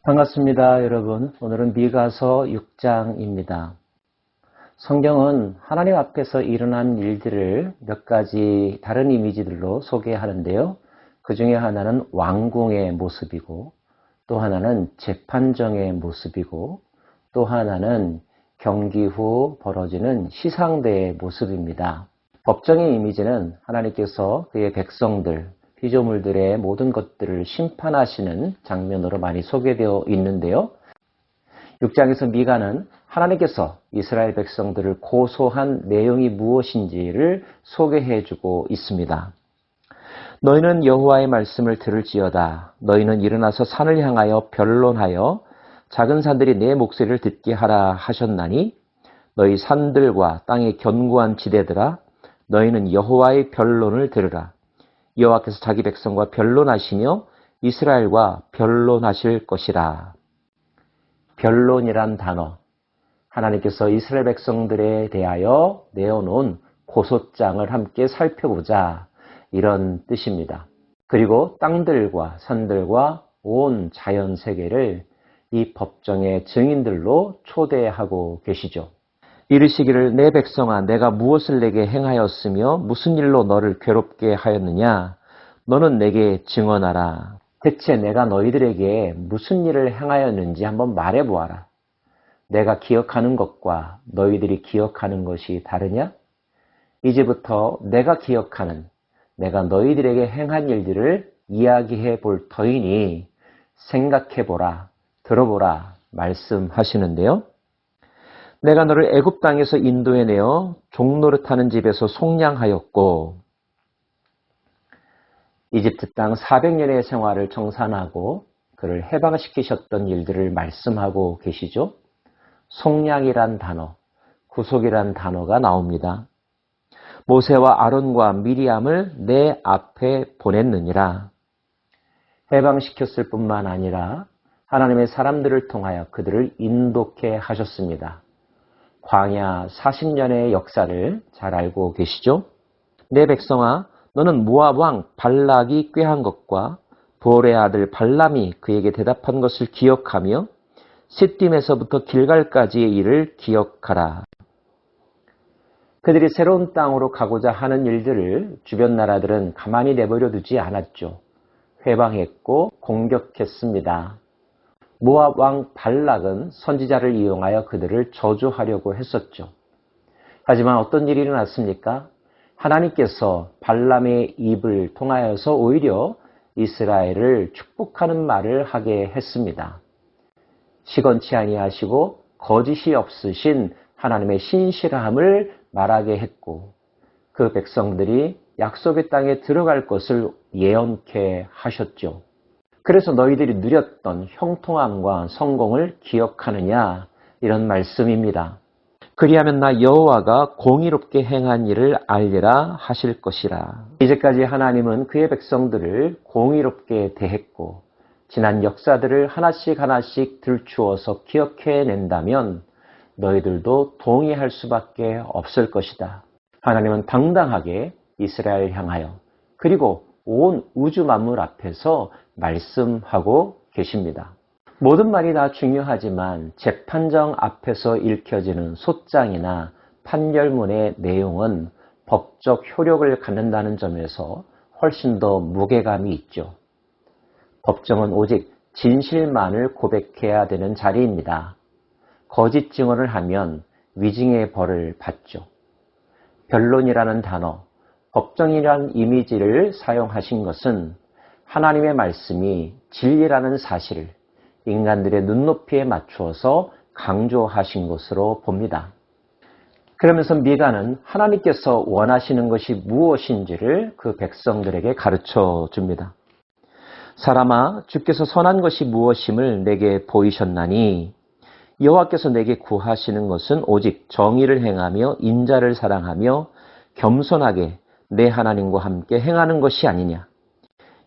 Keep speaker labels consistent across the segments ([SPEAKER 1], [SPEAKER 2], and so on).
[SPEAKER 1] 반갑습니다, 여러분. 오늘은 미가서 6장입니다. 성경은 하나님 앞에서 일어난 일들을 몇 가지 다른 이미지들로 소개하는데요. 그 중에 하나는 왕궁의 모습이고, 또 하나는 재판정의 모습이고, 또 하나는 경기 후 벌어지는 시상대의 모습입니다. 법정의 이미지는 하나님께서 그의 백성들, 피조물들의 모든 것들을 심판하시는 장면으로 많이 소개되어 있는데요. 6장에서 미가는 하나님께서 이스라엘 백성들을 고소한 내용이 무엇인지를 소개해주고 있습니다. 너희는 여호와의 말씀을 들을지어다. 너희는 일어나서 산을 향하여 변론하여 작은 산들이 내 목소리를 듣게 하라 하셨나니 너희 산들과 땅의 견고한 지대들아 너희는 여호와의 변론을 들으라. 여호와께서 자기 백성과 변론하시며 이스라엘과 변론하실 것이라. 변론이란 단어, 하나님께서 이스라엘 백성들에 대하여 내어놓은 고소장을 함께 살펴보자, 이런 뜻입니다. 그리고 땅들과 산들과 온 자연 세계를 이 법정의 증인들로 초대하고 계시죠. 이르시기를 내 백성아 내가 무엇을 내게 행하였으며 무슨 일로 너를 괴롭게 하였느냐. 너는 내게 증언하라. 대체 내가 너희들에게 무슨 일을 행하였는지 한번 말해보아라. 내가 기억하는 것과 너희들이 기억하는 것이 다르냐? 이제부터 내가 기억하는, 내가 너희들에게 행한 일들을 이야기해 볼 터이니 생각해보라, 들어보라 말씀하시는데요. 내가 너를 애굽 땅에서 인도해내어 종노릇하는 집에서 속량하였고 이집트 땅 400년의 생활을 청산하고 그를 해방시키셨던 일들을 말씀하고 계시죠. 속량이란 단어, 구속이란 단어가 나옵니다. 모세와 아론과 미리암을 내 앞에 보냈느니라. 해방시켰을 뿐만 아니라 하나님의 사람들을 통하여 그들을 인도케 하셨습니다. 광야 40년의 역사를 잘 알고 계시죠? 내 백성아 너는 모압 왕 발락이 꾀한 것과 보올의 아들 발람이 그에게 대답한 것을 기억하며 시딤에서부터 길갈까지의 일을 기억하라. 그들이 새로운 땅으로 가고자 하는 일들을 주변 나라들은 가만히 내버려 두지 않았죠. 회방했고 공격했습니다. 모압 왕 발락은 선지자를 이용하여 그들을 저주하려고 했었죠. 하지만 어떤 일이 일어났습니까? 하나님께서 발람의 입을 통하여서 오히려 이스라엘을 축복하는 말을 하게 했습니다. 시건치 아니하시고 거짓이 없으신 하나님의 신실함을 말하게 했고 그 백성들이 약속의 땅에 들어갈 것을 예언케 하셨죠. 그래서 너희들이 누렸던 형통함과 성공을 기억하느냐, 이런 말씀입니다. 그리하면 나 여호와가 공의롭게 행한 일을 알리라 하실 것이라. 이제까지 하나님은 그의 백성들을 공의롭게 대했고 지난 역사들을 하나씩 하나씩 들추어서 기억해낸다면 너희들도 동의할 수밖에 없을 것이다. 하나님은 당당하게 이스라엘 향하여 그리고 온 우주 만물 앞에서 말씀하고 계십니다. 모든 말이 다 중요하지만 재판정 앞에서 읽혀지는 소장이나 판결문의 내용은 법적 효력을 갖는다는 점에서 훨씬 더 무게감이 있죠. 법정은 오직 진실만을 고백해야 되는 자리입니다. 거짓 증언을 하면 위증의 벌을 받죠. 변론이라는 단어, 법정이라는 이미지를 사용하신 것은 하나님의 말씀이 진리라는 사실을 인간들의 눈높이에 맞추어서 강조하신 것으로 봅니다. 그러면서 미가는 하나님께서 원하시는 것이 무엇인지를 그 백성들에게 가르쳐 줍니다. 사람아, 주께서 선한 것이 무엇임을 내게 보이셨나니 여호와께서 내게 구하시는 것은 오직 정의를 행하며 인자를 사랑하며 겸손하게 내 하나님과 함께 행하는 것이 아니냐.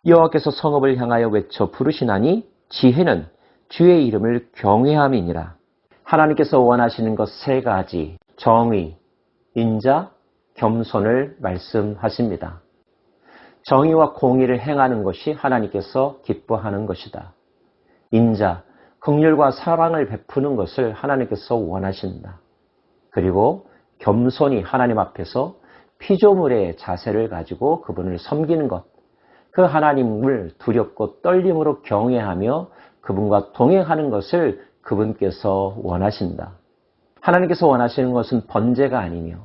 [SPEAKER 1] 여호와께서 성읍을 향하여 외쳐 부르시나니 지혜는 주의 이름을 경외함이니라. 하나님께서 원하시는 것 세 가지, 정의, 인자, 겸손을 말씀하십니다. 정의와 공의를 행하는 것이 하나님께서 기뻐하는 것이다. 인자, 긍휼과 사랑을 베푸는 것을 하나님께서 원하신다. 그리고 겸손히 하나님 앞에서 피조물의 자세를 가지고 그분을 섬기는 것, 그 하나님을 두렵고 떨림으로 경외하며 그분과 동행하는 것을 그분께서 원하신다. 하나님께서 원하시는 것은 번제가 아니며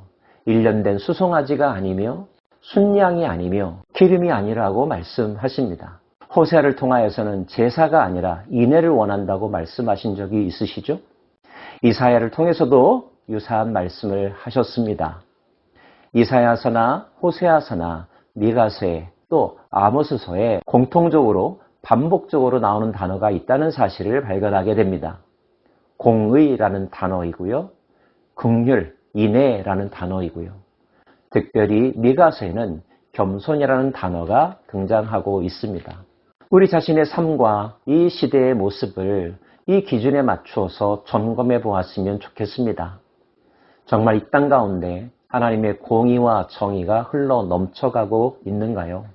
[SPEAKER 1] 일련된 수송아지가 아니며 순양이 아니며 기름이 아니라고 말씀하십니다. 호세아를 통하여서는 제사가 아니라 인애를 원한다고 말씀하신 적이 있으시죠? 이사야를 통해서도 유사한 말씀을 하셨습니다. 이사야서나 호세아서나 미가서에 또 아모스서에 공통적으로 반복적으로 나오는 단어가 있다는 사실을 발견하게 됩니다. 공의라는 단어이고요. 긍휼, 인애라는 단어이고요. 특별히 미가서에는 겸손이라는 단어가 등장하고 있습니다. 우리 자신의 삶과 이 시대의 모습을 이 기준에 맞추어서 점검해 보았으면 좋겠습니다. 정말 이 땅 가운데 하나님의 공의와 정의가 흘러 넘쳐가고 있는가요?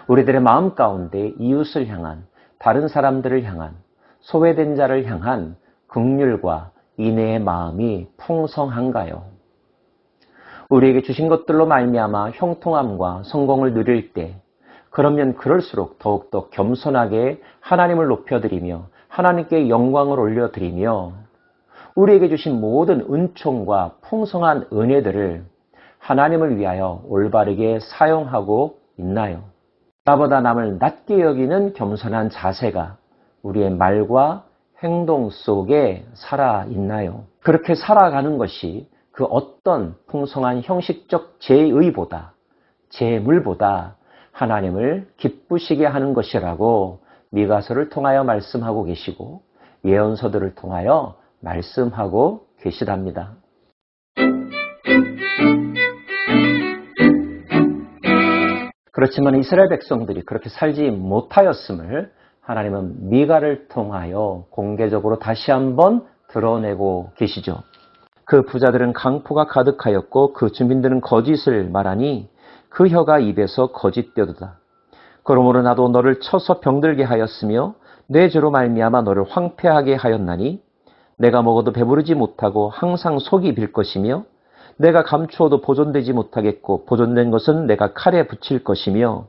[SPEAKER 1] 우리들의 마음 가운데 이웃을 향한, 다른 사람들을 향한, 소외된 자를 향한 긍휼과 인애의 마음이 풍성한가요? 우리에게 주신 것들로 말미암아 형통함과 성공을 누릴 때, 그러면 그럴수록 더욱더 겸손하게 하나님을 높여드리며 하나님께 영광을 올려드리며 우리에게 주신 모든 은총과 풍성한 은혜들을 하나님을 위하여 올바르게 사용하고 있나요? 나보다 남을 낮게 여기는 겸손한 자세가 우리의 말과 행동 속에 살아있나요? 그렇게 살아가는 것이 그 어떤 풍성한 형식적 제의보다, 재물보다 하나님을 기쁘시게 하는 것이라고 미가서를 통하여 말씀하고 계시고 예언서들을 통하여 말씀하고 계시답니다. 그렇지만 이스라엘 백성들이 그렇게 살지 못하였음을 하나님은 미가를 통하여 공개적으로 다시 한번 드러내고 계시죠. 그 부자들은 강포가 가득하였고 그 주민들은 거짓을 말하니 그 혀가 입에서 거짓되도다. 그러므로 나도 너를 쳐서 병들게 하였으며 내 죄로 말미암아 너를 황폐하게 하였나니 내가 먹어도 배부르지 못하고 항상 속이 빌 것이며 내가 감추어도 보존되지 못하겠고 보존된 것은 내가 칼에 붙일 것이며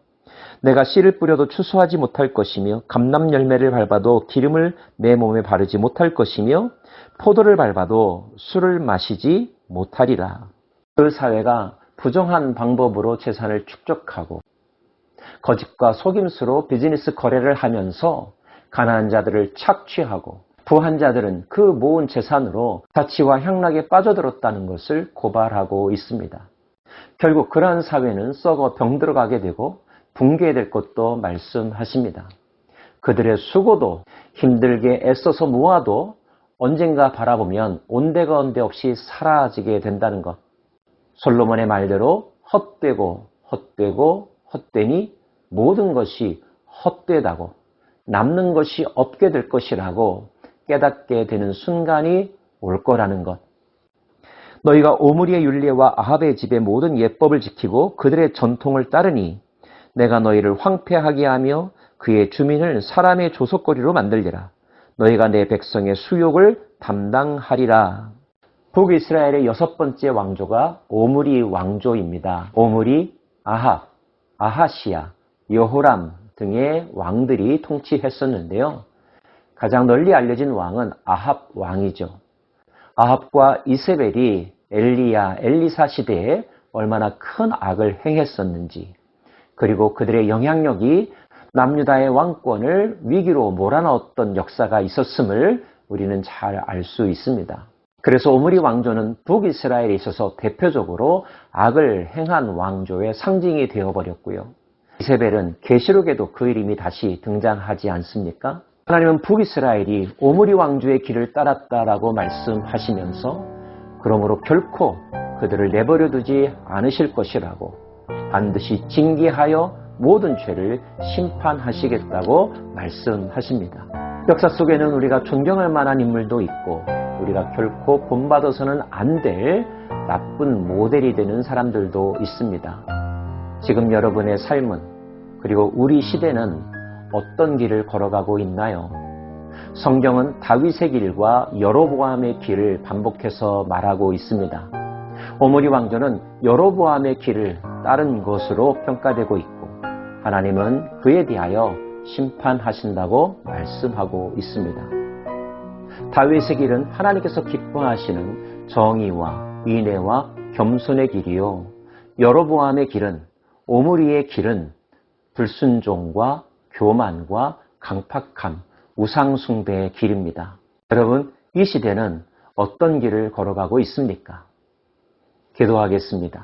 [SPEAKER 1] 내가 씨를 뿌려도 추수하지 못할 것이며 감람 열매를 밟아도 기름을 내 몸에 바르지 못할 것이며 포도를 밟아도 술을 마시지 못하리라. 그 사회가 부정한 방법으로 재산을 축적하고 거짓과 속임수로 비즈니스 거래를 하면서 가난한 자들을 착취하고 부한 자들은 그 모은 재산으로 자치와 향락에 빠져들었다는 것을 고발하고 있습니다. 결국 그러한 사회는 썩어 병들어가게 되고 붕괴될 것도 말씀하십니다. 그들의 수고도 힘들게 애써서 모아도 언젠가 바라보면 온데간데 없이 사라지게 된다는 것. 솔로몬의 말대로 헛되고 헛되고 헛되니 모든 것이 헛되다고 남는 것이 없게 될 것이라고 깨닫게 되는 순간이 올 거라는 것. 너희가 오므리의 율례와 아합의 집의 모든 예법을 지키고 그들의 전통을 따르니 내가 너희를 황폐하게 하며 그의 주민을 사람의 조속거리로 만들리라. 너희가 내 백성의 수욕을 담당하리라. 북이스라엘의 6번째 왕조가 오므리 왕조입니다. 오므리, 아합, 아하시야, 여호람 등의 왕들이 통치했었는데요. 가장 널리 알려진 왕은 아합 왕이죠. 아합과 이세벨이 엘리야, 엘리사 시대에 얼마나 큰 악을 행했었는지, 그리고 그들의 영향력이 남유다의 왕권을 위기로 몰아넣었던 역사가 있었음을 우리는 잘 알 수 있습니다. 그래서 오므리 왕조는 북이스라엘에 있어서 대표적으로 악을 행한 왕조의 상징이 되어버렸고요. 이세벨은 계시록에도 그 이름이 다시 등장하지 않습니까? 하나님은 북이스라엘이 오므리 왕조의 길을 따랐다라고 말씀하시면서 그러므로 결코 그들을 내버려 두지 않으실 것이라고 반드시 징계하여 모든 죄를 심판하시겠다고 말씀하십니다. 역사 속에는 우리가 존경할 만한 인물도 있고 우리가 결코 본받아서는 안 될 나쁜 모델이 되는 사람들도 있습니다. 지금 여러분의 삶은 그리고 우리 시대는 어떤 길을 걸어가고 있나요? 성경은 다윗의 길과 여로보암의 길을 반복해서 말하고 있습니다. 오므리 왕조는 여로보암의 길을 따른 것으로 평가되고 있고 하나님은 그에 대하여 심판하신다고 말씀하고 있습니다. 다윗의 길은 하나님께서 기뻐하시는 정의와 인애와 겸손의 길이요. 여로보암의 길은, 오므리의 길은 불순종과 교만과 강팍함, 우상숭배의 길입니다. 여러분, 이 시대는 어떤 길을 걸어가고 있습니까? 기도하겠습니다.